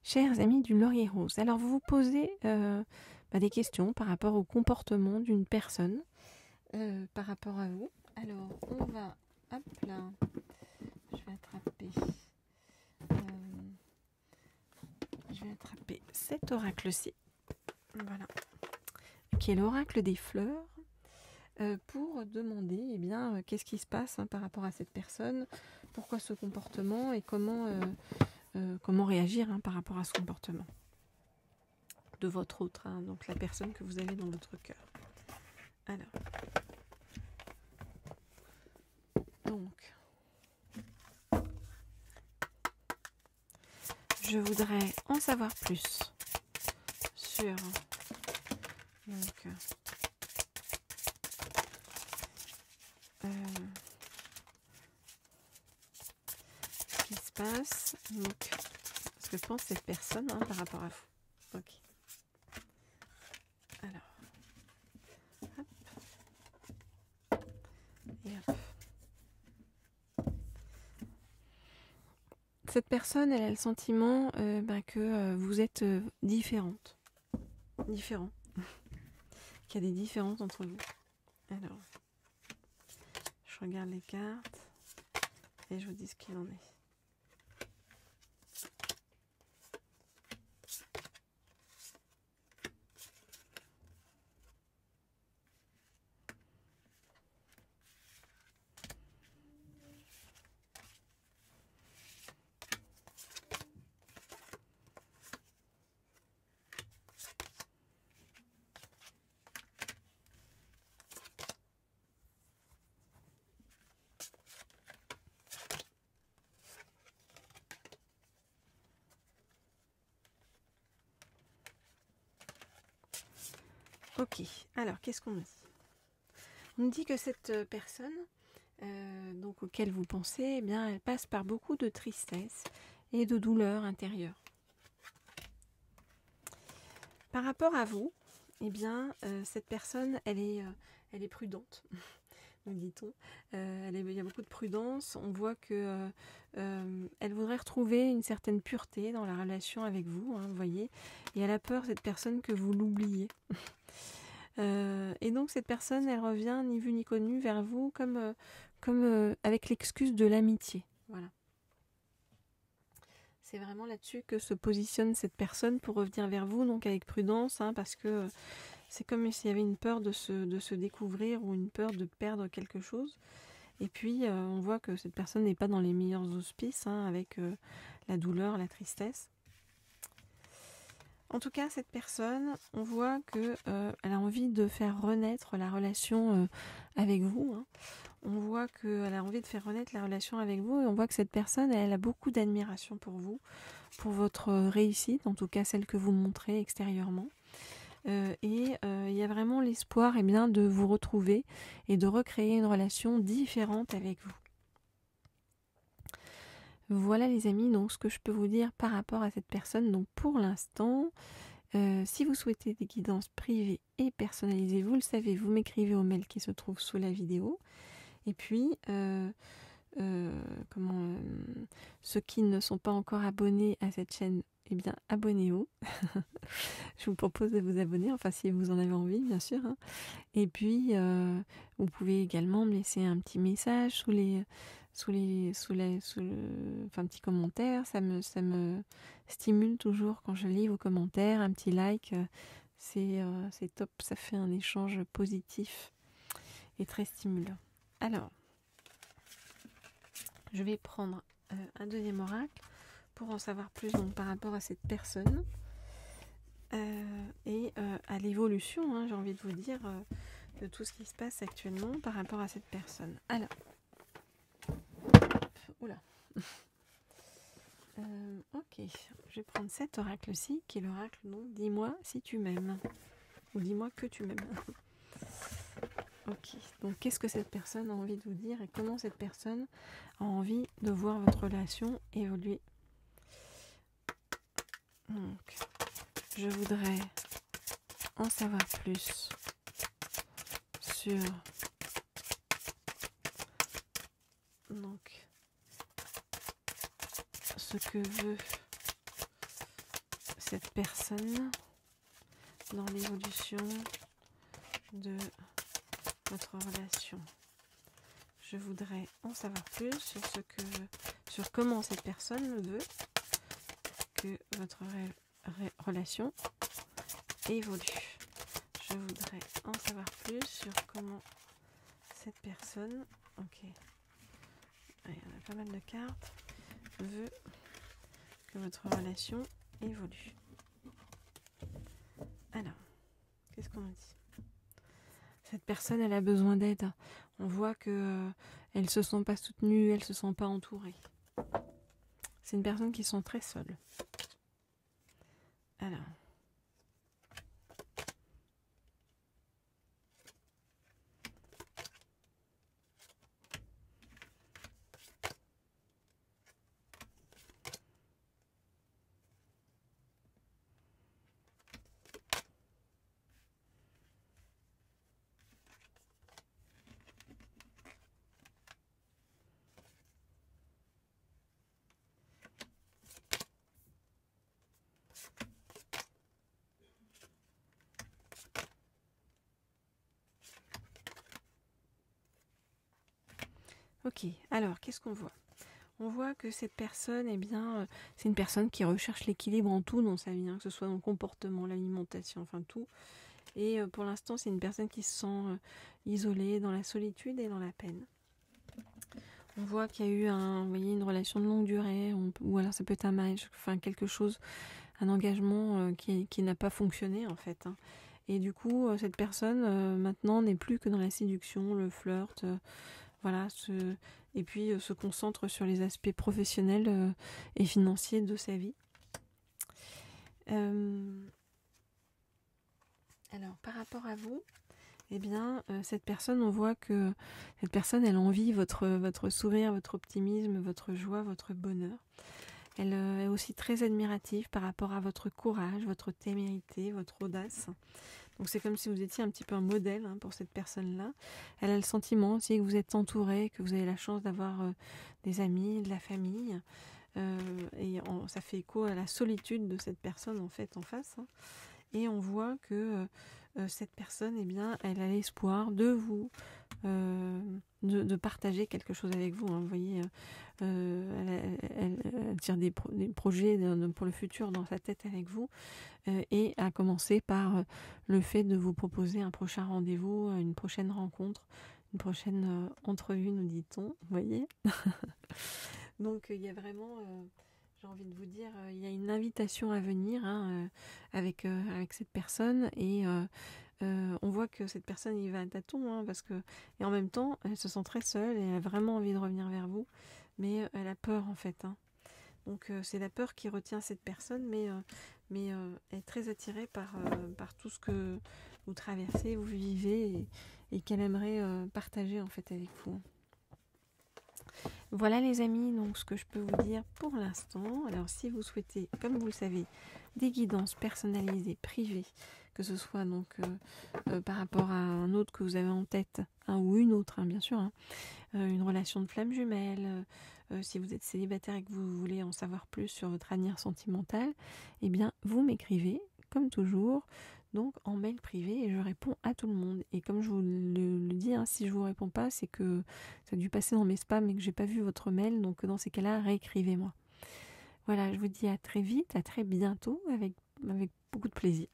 Chers amis du Laurier Rose, alors vous vous posez des questions par rapport au comportement d'une personne par rapport à vous. Alors on va, hop là, je vais attraper cet oracle-ci, voilà, qui est l'oracle des fleurs, pour demander qu'est-ce qui se passe par rapport à cette personne, pourquoi ce comportement et comment réagir par rapport à ce comportement de votre autre, donc la personne que vous avez dans votre cœur. Alors, donc, je voudrais en savoir plus sur ce qui se passe, donc, ce que pense cette personne par rapport à vous. Ok. Alors, hop. Et hop. Cette personne, elle a le sentiment que vous êtes différent, qu'il y a des différences entre vous. Alors, je regarde les cartes et je vous dis ce qu'il en est. Ok, alors qu'est-ce qu'on nous dit? On nous dit que cette personne donc auquel vous pensez, elle passe par beaucoup de tristesse et de douleur intérieure. Par rapport à vous, cette personne, elle est prudente, nous dit-on. Il y a beaucoup de prudence. On voit que elle voudrait retrouver une certaine pureté dans la relation avec vous, vous voyez. Et elle a peur, cette personne, que vous l'oubliez. Et donc cette personne, elle revient ni vue ni connue vers vous comme avec l'excuse de l'amitié. Voilà. C'est vraiment là-dessus que se positionne cette personne pour revenir vers vous, donc avec prudence, parce que c'est comme s'il y avait une peur de se découvrir ou une peur de perdre quelque chose. Et puis on voit que cette personne n'est pas dans les meilleurs auspices, avec la douleur, la tristesse. En tout cas, cette personne, on voit qu'elle a envie de faire renaître la relation avec vous. On voit qu'elle a envie de faire renaître la relation avec vous et on voit que cette personne, elle a beaucoup d'admiration pour vous, pour votre réussite, en tout cas celle que vous montrez extérieurement. Il y a vraiment l'espoir de vous retrouver et de recréer une relation différente avec vous. Voilà les amis, donc ce que je peux vous dire par rapport à cette personne. Donc pour l'instant, si vous souhaitez des guidances privées et personnalisées, vous le savez, vous m'écrivez au mail qui se trouve sous la vidéo. Et puis, ceux qui ne sont pas encore abonnés à cette chaîne, abonnez-vous. Je vous propose de vous abonner, si vous en avez envie, bien sûr. Et puis, vous pouvez également me laisser un petit message un petit commentaire. Ça me stimule toujours quand je lis vos commentaires. Un petit like, c'est top. Ça fait un échange positif et très stimulant. Alors, je vais prendre un deuxième oracle pour en savoir plus par rapport à cette personne et à l'évolution, j'ai envie de vous dire, de tout ce qui se passe actuellement par rapport à cette personne. Alors, oula. Ok, je vais prendre cet oracle-ci, qui est l'oracle, donc dis-moi si tu m'aimes, ou dis-moi que tu m'aimes. Ok, donc qu'est-ce que cette personne a envie de vous dire et comment cette personne a envie de voir votre relation évoluer. Donc, je voudrais en savoir plus sur ce que veut cette personne dans l'évolution de votre relation. Je voudrais en savoir plus sur comment cette personne veut que votre relation évolue. Je voudrais en savoir plus sur comment cette personne, ok, il y en a pas mal de cartes, veut que votre relation évolue. Alors, qu'est-ce qu'on nous dit? Cette personne, elle a besoin d'aide. On voit que elle ne se sent pas soutenue, elle ne se sent pas entourée. C'est une personne qui se sent très seule. Alors, ok, alors qu'est-ce qu'on voit? On voit que cette personne, eh bien, c'est une personne qui recherche l'équilibre en tout dans sa vie, hein, que ce soit dans le comportement, l'alimentation, enfin tout. Et pour l'instant, c'est une personne qui se sent isolée dans la solitude et dans la peine. On voit qu'il y a eu vous voyez, une relation de longue durée, ou alors ça peut être un mariage, enfin quelque chose, un engagement qui n'a pas fonctionné en fait. Hein. Et du coup, cette personne maintenant n'est plus que dans la séduction, le flirt, voilà, et puis se concentre sur les aspects professionnels et financiers de sa vie. Alors, par rapport à vous, eh bien, cette personne, on voit que cette personne, elle envie votre sourire, votre optimisme, votre joie, votre bonheur. Elle est aussi très admirative par rapport à votre courage, votre témérité, votre audace. Donc c'est comme si vous étiez un petit peu un modèle pour cette personne-là. Elle a le sentiment aussi que vous êtes entouré, que vous avez la chance d'avoir des amis, de la famille. Ça fait écho à la solitude de cette personne en fait en face. Hein. Et on voit que cette personne, eh bien, elle a l'espoir de vous, de partager quelque chose avec vous. Hein. Vous voyez, elle tire des projets pour le futur dans sa tête avec vous. Et à commencer par le fait de vous proposer un prochain rendez-vous, une prochaine rencontre, une prochaine entrevue, nous dit-on. Vous voyez. Donc il y a vraiment... j'ai envie de vous dire, il y a une invitation à venir avec cette personne et on voit que cette personne y va à tâtons et en même temps elle se sent très seule et elle a vraiment envie de revenir vers vous, mais elle a peur en fait. Hein. Donc c'est la peur qui retient cette personne, mais elle est très attirée par tout ce que vous traversez, vous vivez et qu'elle aimerait partager en fait avec vous. Voilà les amis, donc ce que je peux vous dire pour l'instant. Alors si vous souhaitez, comme vous le savez, des guidances personnalisées, privées, que ce soit donc par rapport à un autre que vous avez en tête, un ou une autre, bien sûr, une relation de flamme jumelle, si vous êtes célibataire et que vous voulez en savoir plus sur votre avenir sentimental, eh bien vous m'écrivez, comme toujours, donc en mail privé et je réponds à tout le monde. Et comme je vous le dis, si je vous réponds pas, c'est que ça a dû passer dans mes spams et que j'ai pas vu votre mail. Donc dans ces cas-là, réécrivez-moi. Voilà, je vous dis à très vite, à très bientôt avec beaucoup de plaisir.